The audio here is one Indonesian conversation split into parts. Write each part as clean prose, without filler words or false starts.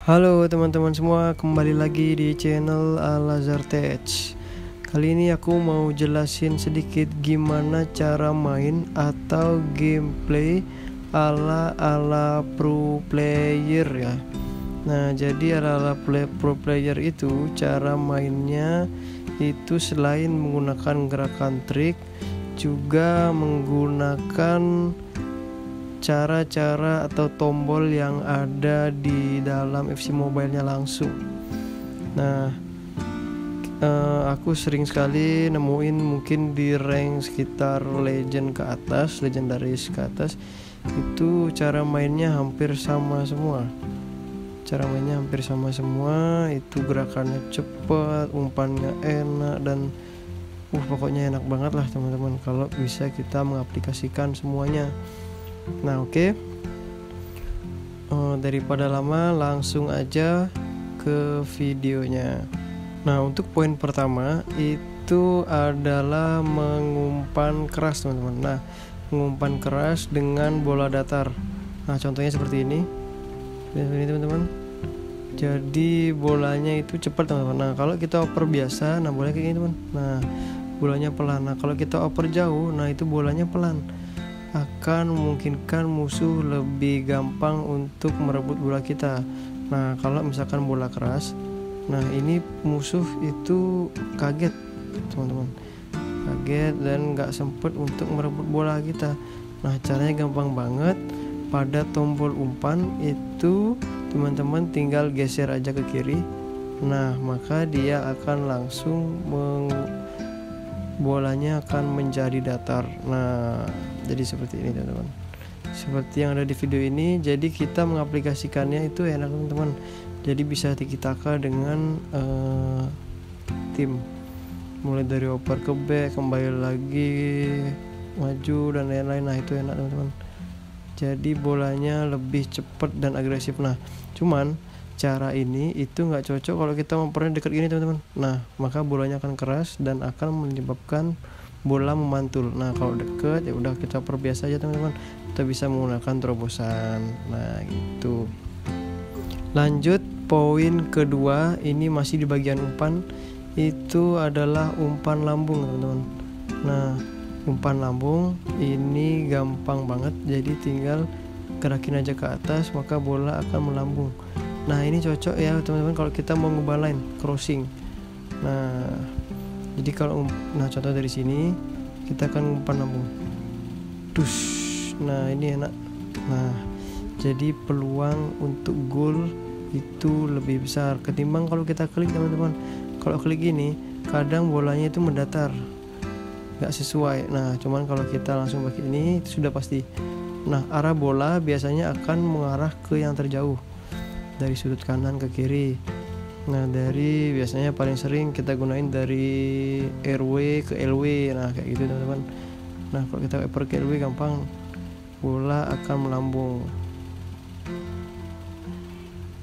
Halo teman-teman semua, kembali lagi di channel Al-Azhar Tech. Kali ini aku mau jelasin sedikit gimana cara main atau gameplay ala pro player ya. Nah, jadi ala pro player itu cara mainnya itu selain menggunakan gerakan trik, juga menggunakan cara-cara atau tombol yang ada di dalam FC Mobile-nya langsung. Nah, aku sering sekali nemuin mungkin di rank sekitar legend ke atas, legendaris ke atas, itu cara mainnya hampir sama semua. Itu gerakannya cepat, umpannya enak, dan pokoknya enak banget lah teman-teman kalau bisa kita mengaplikasikan semuanya. Nah, oke. Daripada lama, langsung aja ke videonya. Nah, untuk poin pertama itu adalah mengumpan keras, teman-teman. Nah, mengumpan keras dengan bola datar. Nah, contohnya seperti ini. Ini teman-teman. Jadi bolanya itu cepat, teman-teman. Nah, kalau kita oper biasa, nah bolanya kayak gini, teman. Nah, bolanya pelan. Nah, kalau kita oper jauh, nah itu bolanya pelan. Akan memungkinkan musuh lebih gampang untuk merebut bola kita. Nah, kalau misalkan bola keras, nah ini musuh itu kaget, teman-teman, kaget dan nggak sempet untuk merebut bola kita. Nah, caranya gampang banget. Pada tombol umpan itu teman-teman tinggal geser aja ke kiri. Nah, maka dia akan langsung bolanya akan menjadi datar. Nah, jadi seperti ini teman-teman, seperti yang ada di video ini. Jadi kita mengaplikasikannya itu enak teman-teman. Jadi bisa tiki-taka dengan tim, mulai dari oper ke back, kembali lagi, maju dan lain-lain. Nah, itu enak teman-teman. Jadi bolanya lebih cepat dan agresif. Nah, cuman cara ini itu nggak cocok kalau kita mempernya dekat gini teman-teman. Nah, maka bolanya akan keras dan akan menyebabkan bola memantul. Nah, kalau deket ya udah kita perbiasa aja teman-teman. Kita bisa menggunakan terobosan. Nah, gitu. Lanjut poin kedua, ini masih di bagian umpan. Itu adalah umpan lambung teman-teman. Nah, umpan lambung ini gampang banget. Jadi tinggal gerakin aja ke atas, maka bola akan melambung. Nah, ini cocok ya teman-teman kalau kita mau ngubah line crossing. Nah, jadi kalau contoh dari sini kita akan umpan lambung. Nah, ini enak. Nah, jadi peluang untuk gol itu lebih besar ketimbang kalau kita klik teman-teman. Kalau klik gini, kadang bolanya itu mendatar, nggak sesuai. Nah, cuman kalau kita langsung pakai ini itu sudah pasti. Nah, arah bola biasanya akan mengarah ke yang terjauh, dari sudut kanan ke kiri. Nah, dari biasanya paling sering kita gunain dari RW ke LW. Nah, kayak gitu teman-teman. Nah, kalau kita oper ke LW gampang, bola akan melambung.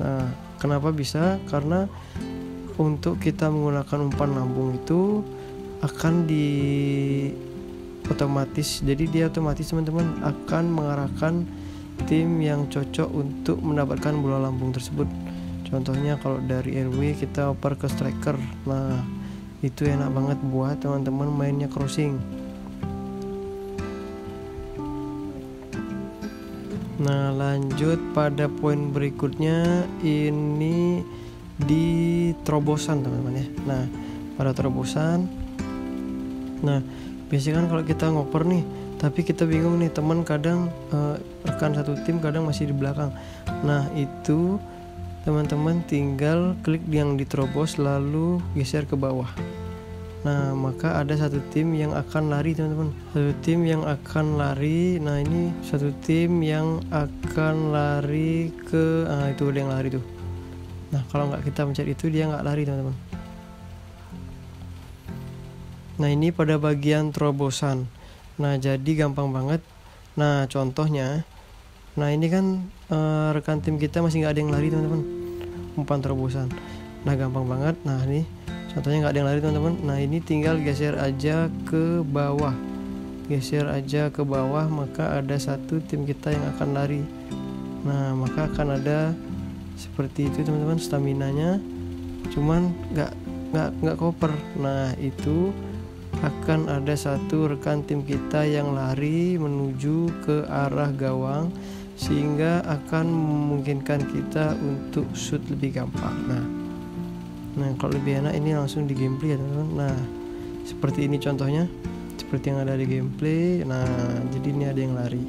Nah, kenapa bisa? Karena untuk kita menggunakan umpan lambung itu akan otomatis. Jadi dia otomatis teman-teman akan mengarahkan tim yang cocok untuk mendapatkan bola lambung tersebut. Contohnya kalau dari RW kita oper ke striker. Nah, itu enak banget buat teman-teman mainnya crossing. Nah, lanjut pada poin berikutnya, ini di terobosan teman-teman ya. Nah, pada terobosan, nah biasanya kan kalau kita ngoper nih, tapi kita bingung nih, teman kadang rekan satu tim kadang masih di belakang. Nah, itu teman-teman tinggal klik yang diterobos lalu geser ke bawah. Nah, maka ada satu tim yang akan lari teman-teman. Nah, ini satu tim yang akan lari ke itu ada yang lari tuh. Nah, kalau nggak kita pencet itu dia nggak lari teman-teman. Nah, ini pada bagian terobosan. Nah, jadi gampang banget. Nah, contohnya, nah ini kan rekan tim kita masih nggak ada yang lari teman-teman, umpan terobosan. Nah, gampang banget. Nah, ini contohnya nggak ada yang lari teman-teman. Nah, ini tinggal geser aja ke bawah, maka ada satu tim kita yang akan lari. Nah, maka akan ada seperti itu teman-teman staminanya, cuman nggak koper. Nah itu akan ada satu rekan tim kita yang lari menuju ke arah gawang, sehingga akan memungkinkan kita untuk shoot lebih gampang. Nah kalau lebih enak ini langsung di gameplay ya teman-teman. Nah seperti ini contohnya, seperti yang ada di gameplay. Nah jadi ini ada yang lari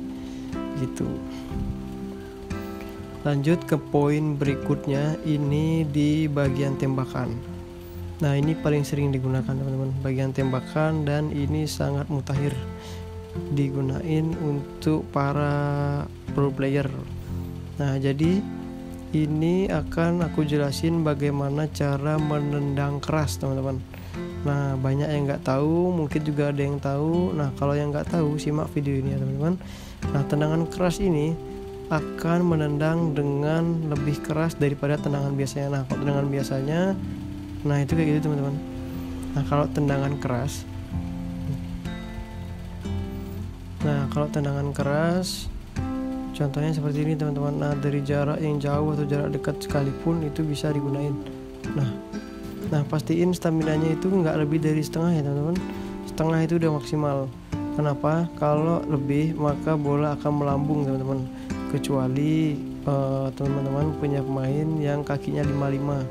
gitu. Lanjut ke poin berikutnya, ini di bagian tembakan. Nah ini paling sering digunakan teman-teman, bagian tembakan, dan ini sangat mutakhir digunain untuk para pro player. Nah jadi ini akan aku jelasin bagaimana cara menendang keras teman-teman. Nah banyak yang nggak tahu, mungkin juga ada yang tahu. Nah kalau yang nggak tahu simak video ini ya teman-teman. Nah tendangan keras ini akan menendang dengan lebih keras daripada tendangan biasanya. Nah kalau tendangan biasanya, nah itu kayak gitu teman-teman. Nah kalau tendangan keras, contohnya seperti ini teman-teman. Nah dari jarak yang jauh atau jarak dekat sekalipun itu bisa digunain. Nah pastiin staminanya itu nggak lebih dari setengah ya teman-teman. Setengah itu udah maksimal. Kenapa? Kalau lebih maka bola akan melambung teman-teman. Kecuali teman-teman punya pemain yang kakinya 5-5,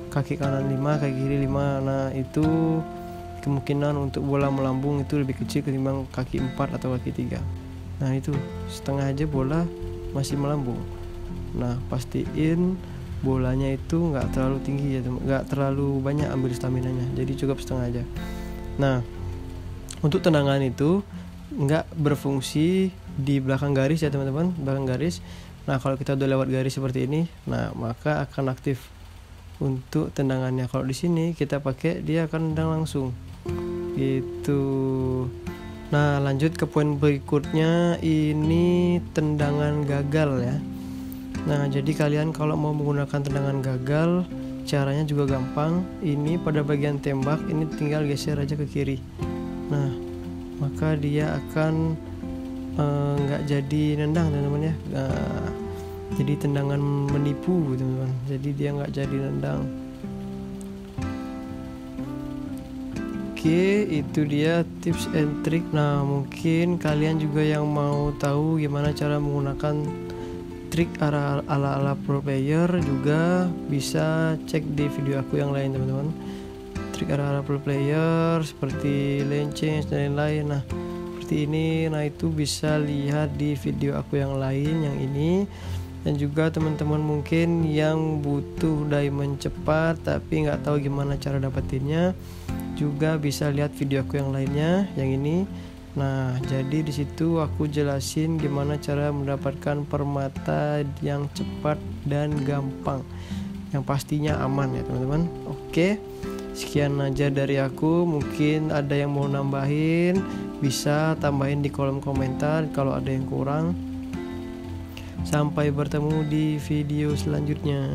kaki kanan 5, kaki kiri 5. Nah itu kemungkinan untuk bola melambung itu lebih kecil ketimbang kaki 4 atau kaki 3. Nah itu setengah aja bola masih melambung. Nah pastiin bolanya itu nggak terlalu tinggi ya, nggak terlalu banyak ambil staminanya, jadi cukup setengah aja. Nah untuk tendangan itu nggak berfungsi di belakang garis ya teman-teman, belakang garis. Nah kalau kita udah lewat garis seperti ini, nah maka akan aktif untuk tendangannya. Kalau di sini kita pakai, dia akan tendang langsung gitu. Nah lanjut ke poin berikutnya, ini tendangan gagal ya. Nah jadi kalian kalau mau menggunakan tendangan gagal, caranya juga gampang. Ini pada bagian tembak, ini tinggal geser aja ke kiri. Nah maka dia akan nggak jadi nendang teman-teman ya. Jadi tendangan menipu teman-teman, jadi dia nggak jadi nendang. Oke, itu dia tips and trick. Nah mungkin kalian juga yang mau tahu gimana cara menggunakan trik ala pro player juga bisa cek di video aku yang lain teman-teman. Trik ala pro player seperti lane change dan lain-lain. Nah seperti ini, nah itu bisa lihat di video aku yang lain, yang ini. Dan juga teman-teman mungkin yang butuh diamond cepat tapi nggak tahu gimana cara dapetinnya, juga bisa lihat video aku yang lainnya, yang ini. Nah jadi di situ aku jelasin gimana cara mendapatkan permata yang cepat dan gampang, yang pastinya aman ya teman-teman. Oke, sekian aja dari aku. Mungkin ada yang mau nambahin, bisa tambahin di kolom komentar kalau ada yang kurang. Sampai bertemu di video selanjutnya.